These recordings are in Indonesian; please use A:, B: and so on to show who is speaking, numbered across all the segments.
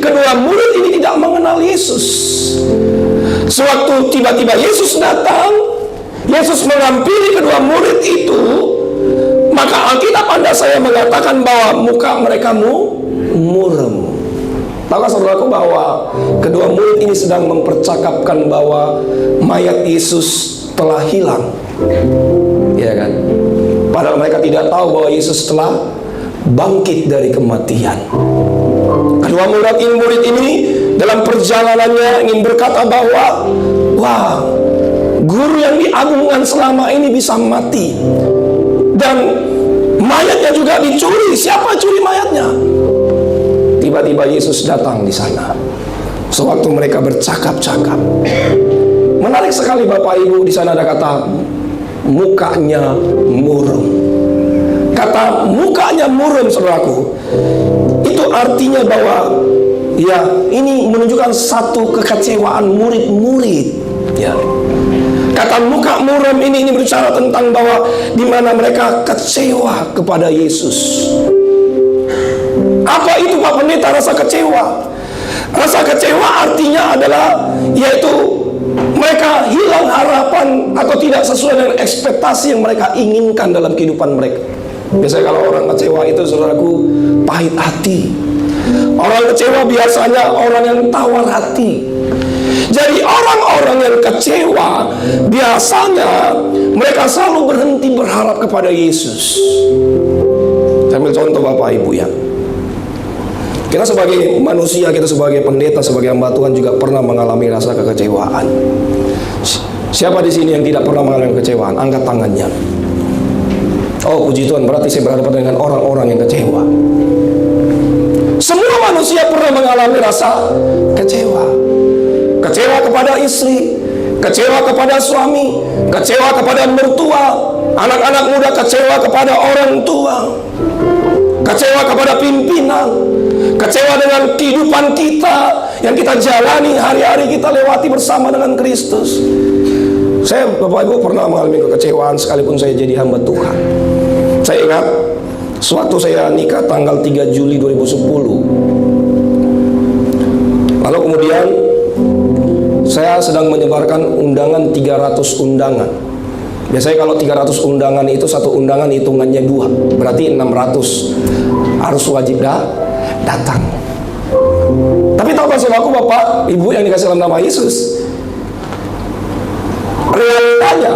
A: kedua murid ini tidak mengenal Yesus. Sewaktu tiba-tiba Yesus datang, Yesus menghampiri kedua murid itu, maka Alkitab Anda saya mengatakan bahwa muka mereka muram. Tahukah saudaraku bahwa kedua murid ini sedang mempercakapkan bahwa mayat Yesus telah hilang, ya kan? Padahal mereka tidak tahu bahwa Yesus telah bangkit dari kematian. Kedua murid ini dalam perjalanannya ingin berkata bahwa, wah, guru yang diagungkan selama ini bisa mati, dan mayatnya juga dicuri. Siapa curi mayatnya? Tiba-tiba Yesus datang di sana. Sewaktu mereka bercakap-cakap, menarik sekali Bapak Ibu, di sana ada kata mukanya muram. Kata mukanya muram, saudaraku, itu artinya bahwa ya ini menunjukkan satu kekecewaan murid-murid. Ya. Kata muka muram ini berbicara tentang bahwa di mana mereka kecewa kepada Yesus. Apa itu Pak Pendeta rasa kecewa? Rasa kecewa artinya adalah yaitu mereka hilang harapan atau tidak sesuai dengan ekspektasi yang mereka inginkan dalam kehidupan mereka. Biasanya kalau orang kecewa itu, saudaraku, pahit hati. Orang kecewa biasanya orang yang tawar hati. Jadi orang-orang yang kecewa biasanya mereka selalu berhenti berharap kepada Yesus. Saya ambil contoh Bapak Ibu ya. Kita sebagai manusia, kita sebagai pendeta, sebagai hamba Tuhan juga pernah mengalami rasa kekecewaan. Siapa di sini yang tidak pernah mengalami kekecewaan? Angkat tangannya. Oh, puji Tuhan, berarti saya berhadapan dengan orang-orang yang kecewa. Semua manusia pernah mengalami rasa kecewa. Kecewa kepada istri, kecewa kepada suami, kecewa kepada mertua, anak-anak muda kecewa kepada orang tua, kecewa kepada pimpinan, kecewa dengan kehidupan kita yang kita jalani hari-hari, kita lewati bersama dengan Kristus. Saya, Bapak Ibu, pernah mengalami kekecewaan sekalipun saya jadi hamba Tuhan. Saya ingat suatu saya nikah tanggal 3 Juli 2010. Lalu kemudian saya sedang menyebarkan undangan 300 undangan. Biasanya kalau 300 undangan itu satu undangan hitungannya 2, berarti 600 harus wajib datang. Tapi tahukah saudaraku, Bapak Ibu yang dikasih dalam nama Yesus, realitanya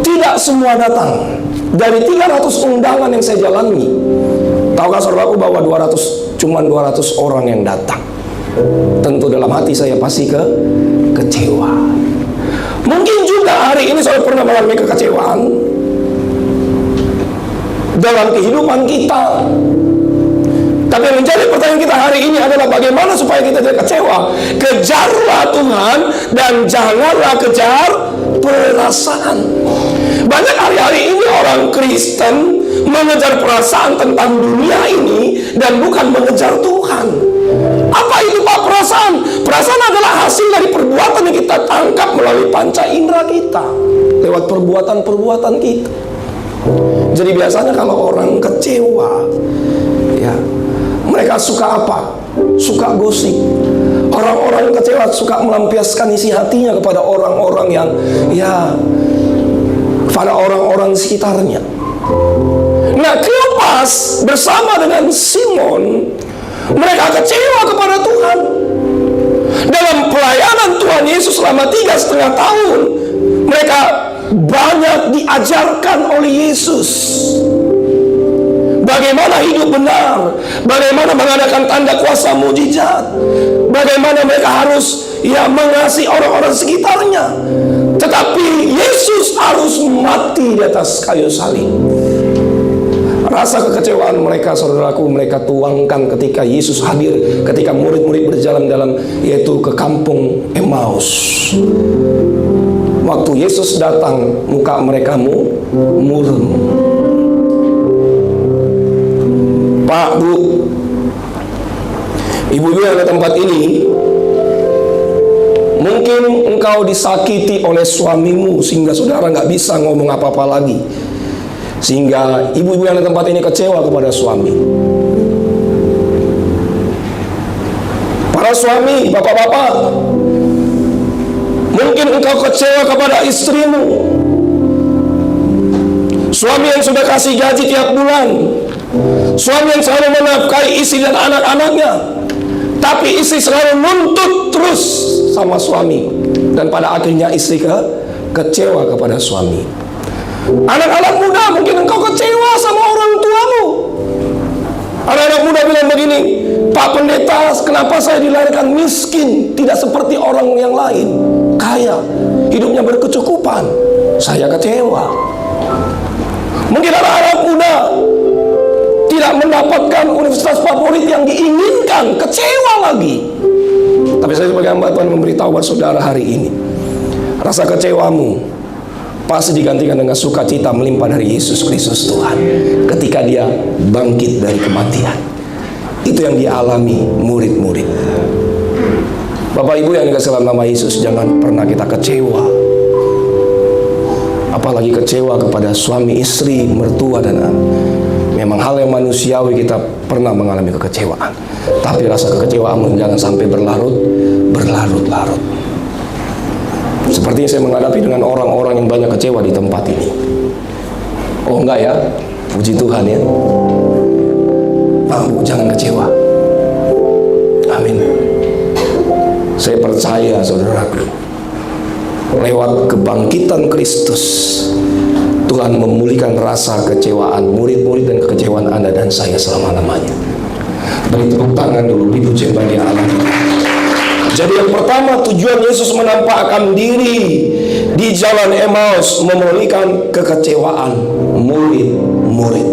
A: tidak semua datang. Dari 300 undangan yang saya jalani, tahukah saudaraku bahwa cuma 200 orang yang datang. Tentu dalam hati saya pasti kecewa. Mungkin juga hari ini saya pernah mengalami kekecewaan dalam kehidupan kita. Tapi yang menjadi pertanyaan kita hari ini adalah bagaimana supaya kita tidak kecewa. Kejarlah Tuhan dan janganlah kejar perasaan. Banyak hari-hari ini orang Kristen mengejar perasaan tentang dunia ini dan bukan mengejar Tuhan. Apa itu Pak perasaan? Perasaan adalah hasil dari perbuatan yang kita tangkap melalui panca indera kita, lewat perbuatan-perbuatan kita. Jadi biasanya kalau orang kecewa, ya, mereka suka apa? Suka gosip. Orang-orang kecewa suka melampiaskan isi hatinya kepada orang-orang yang, ya, pada orang-orang sekitarnya. Nah, Kleopas bersama dengan Simon, mereka kecewa kepada Tuhan. Dalam pelayanan Tuhan Yesus selama 3,5 tahun, mereka banyak diajarkan oleh Yesus bagaimana hidup benar, bagaimana mengadakan tanda kuasa mujizat, bagaimana mereka harus mengasihi orang-orang sekitarnya. Tetapi Yesus harus mati di atas kayu salib. Rasa kekecewaan mereka, saudaraku, mereka tuangkan ketika Yesus hadir, ketika murid-murid berjalan yaitu ke kampung Emmaus. Waktu Yesus datang, muka mereka muram. Pak, Bu, Ibu-ibu yang ada tempat ini, mungkin engkau disakiti oleh suamimu sehingga saudara nggak bisa ngomong apa-apa lagi, sehingga ibu-ibu yang ada tempat ini kecewa kepada suami. Para suami, bapak-bapak, mungkin engkau kecewa kepada istrimu. Suami yang sudah kasih gaji tiap bulan, suami yang selalu menafkahi istri dan anak-anaknya, tapi istri selalu nuntut terus sama suami, dan pada akhirnya istri kecewa kepada suami. Anak-anak muda, mungkin engkau kecewa sama orang tuamu. Anak-anak muda bilang begini, Pak Pendeta, kenapa saya dilahirkan miskin, tidak seperti orang yang lain, kaya, hidupnya berkecukupan? Saya kecewa. Mungkin anak-anak muda tidak mendapatkan universitas favorit yang diinginkan, kecewa lagi. Tapi saya sebagai hamba Tuhan memberitahu buat saudara hari ini, rasa kecewamu pasti digantikan dengan sukacita melimpah dari Yesus Kristus Tuhan ketika Dia bangkit dari kematian. Itu yang dialami murid-murid. Bapak Ibu yang dikasihi dalam nama Yesus, jangan pernah kita kecewa, apalagi kecewa kepada suami, istri, mertua, dan anak. Memang hal yang manusiawi, kita pernah mengalami kekecewaan, tapi rasa kekecewaanmu jangan sampai berlarut-larut. Seperti saya menghadapi dengan orang-orang yang banyak kecewa di tempat ini. Oh enggak ya, puji Tuhan ya. Pak Bu, jangan kecewa. Amin. Saya percaya saudaraku, lewat kebangkitan Kristus, Tuhan memulihkan rasa kecewaan murid-murid dan kekecewaan Anda dan saya selama-lamanya. Beri tepuk tangan dulu, dipuji bagi Allah. Jadi yang pertama, tujuan Yesus menampakkan diri di jalan Emmaus memulihkan kekecewaan murid-murid.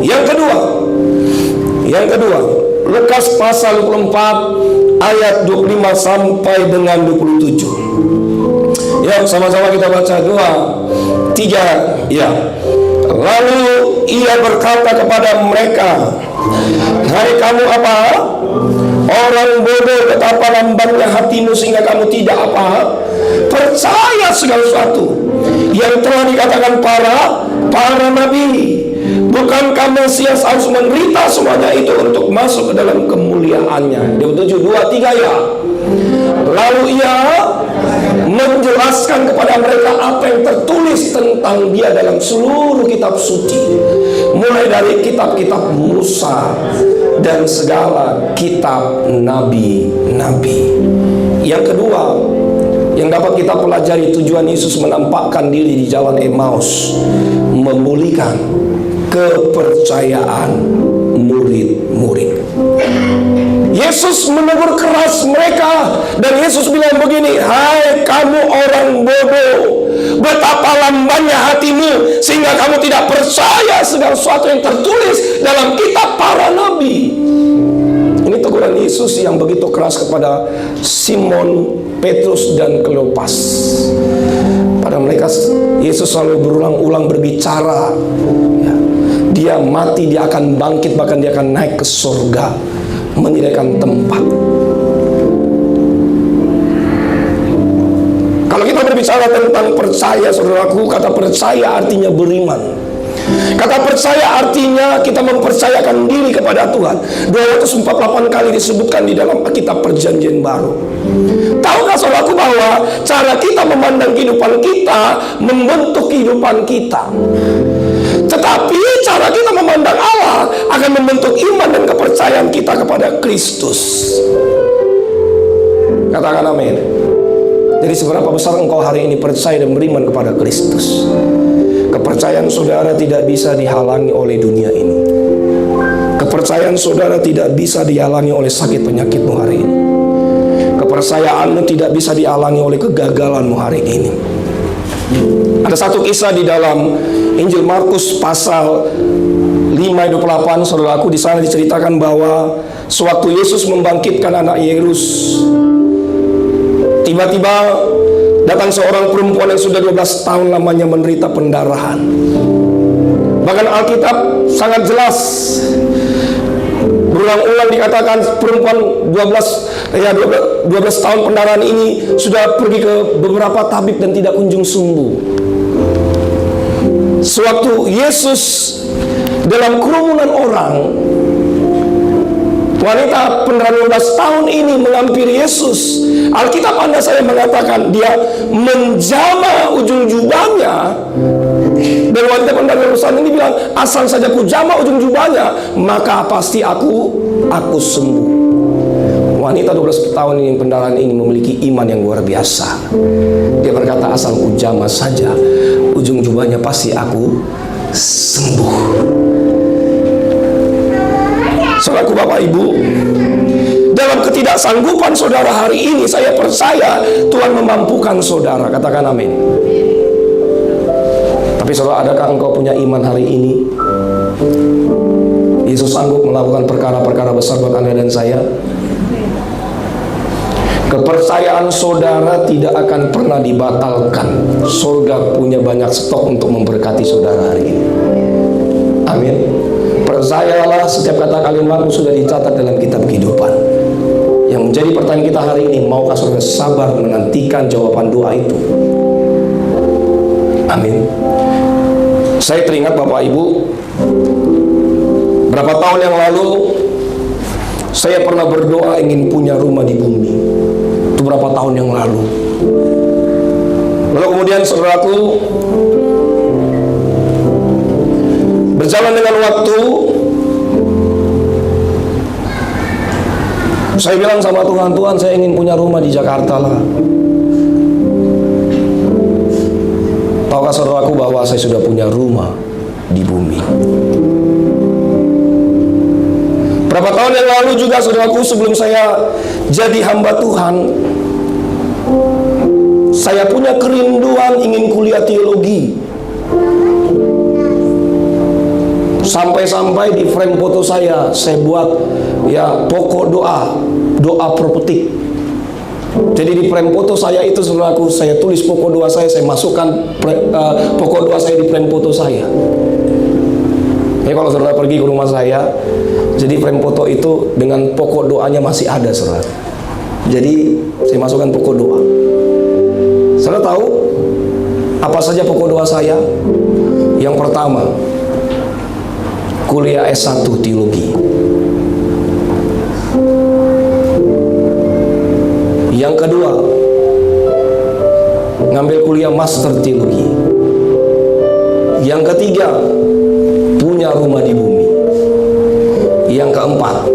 A: Yang kedua, Lukas pasal 24 ayat 25 sampai dengan 27. Ya, sama-sama kita baca 2, 3, ya. Lalu ia berkata kepada mereka, "Hai kamu apa? Orang bodoh, betapa lambannya hatimu sehingga kamu tidak percaya segala sesuatu yang telah dikatakan para nabi. Bukankah Mesias harus menderita semuanya itu untuk masuk ke dalam kemuliaannya?" 7, 2, 3 ya. Lalu ia menjelaskan kepada mereka apa yang tertulis tentang Dia dalam seluruh kitab suci, mulai dari kitab-kitab Musa dan segala kitab nabi-nabi. Yang kedua yang dapat kita pelajari, tujuan Yesus menampakkan diri di jalan Emmaus memulihkan kepercayaan murid-murid. Yesus menegur keras mereka, dan Yesus bilang begini, "Hai kamu orang bodoh, betapa lambannya hatimu sehingga kamu tidak percaya segala sesuatu yang tertulis dalam kitab para nabi." Ini teguran Yesus yang begitu keras kepada Simon, Petrus, dan Kleopas. Pada mereka Yesus selalu berulang-ulang berbicara, ya, Dia mati, Dia akan bangkit, bahkan Dia akan naik ke surga, menyediakan tempat. Kalau kita berbicara tentang percaya, saudaraku, kata percaya artinya beriman. Kata percaya artinya kita mempercayakan diri kepada Tuhan. 248 kali disebutkan di dalam kitab Perjanjian Baru. Tahukah saudaraku bahwa cara kita memandang kehidupan kita membentuk kehidupan kita, tetapi cara kita memandang Allah akan membentuk iman dan kepercayaan kita kepada Kristus. Katakan amin. Jadi seberapa besar engkau hari ini percaya dan beriman kepada Kristus? Kepercayaan saudara tidak bisa dihalangi oleh dunia ini. Kepercayaan saudara tidak bisa dihalangi oleh sakit penyakitmu hari ini. Kepercayaanmu tidak bisa dihalangi oleh kegagalanmu hari ini. Ada satu kisah di dalam Injil Markus pasal 5:28, saudaraku, di sana diceritakan bahwa sewaktu Yesus membangkitkan anak Yairus, tiba-tiba datang seorang perempuan yang sudah 12 tahun lamanya menderita pendarahan. Bahkan Alkitab sangat jelas, berulang-ulang dikatakan perempuan 12 tahun pendarahan ini sudah pergi ke beberapa tabib dan tidak kunjung sembuh. Sewaktu Yesus dalam kerumunan orang Wanita pendarahan 12 tahun ini menghampiri Yesus. Alkitab Anda saya mengatakan dia menjama ujung jubahnya. Dan wanita pendarahan 12 tahun ini bilang, asal saja ku jama ujung jubahnya, maka pasti aku sembuh. Wanita 12 tahun ini pendarahan ini memiliki iman yang luar biasa. Dia berkata, asal ku jama saja ujung jubahnya, pasti aku sembuh. Saudaraku, Bapak Ibu, dalam ketidaksanggupan saudara hari ini, saya percaya Tuhan memampukan saudara. Katakan amin. Tapi saudara, adakah engkau punya iman hari ini? Yesus sanggup melakukan perkara-perkara besar buat Anda dan saya. Kepercayaan saudara tidak akan pernah dibatalkan. Surga punya banyak stok untuk memberkati saudara hari ini. Amin. Percayalah, setiap kata kalimatmu sudah dicatat dalam kitab kehidupan. Yang menjadi pertanyaan kita hari ini, maukah saudara sabar menantikan jawaban doa itu? Amin. Saya teringat Bapak Ibu, berapa tahun yang lalu saya pernah berdoa ingin punya rumah di bumi. Itu berapa tahun yang lalu. Lalu kemudian saudaraku, berjalan dengan waktu, saya bilang sama Tuhan, Tuhan saya ingin punya rumah di Jakarta lah. Tahukah saudaraku bahwa saya sudah punya rumah di bumi. Berapa tahun yang lalu juga saudaraku, sebelum saya jadi hamba Tuhan, saya punya kerinduan ingin kuliah teologi. Sampai-sampai di frame foto saya buat ya pokok doa profetik. Jadi di frame foto saya itu saudaraku, saya tulis pokok doa saya masukkan pokok doa saya di frame foto saya. Ya, kalau saudara pergi ke rumah saya, jadi frame foto itu dengan pokok doanya masih ada saudara. Jadi saya masukkan pokok doa. Saudara tahu apa saja pokok doa saya? Yang pertama, kuliah S1 teologi. Yang kedua, ngambil kuliah master teologi. Yang ketiga, punya rumah di bumi. Yang keempat,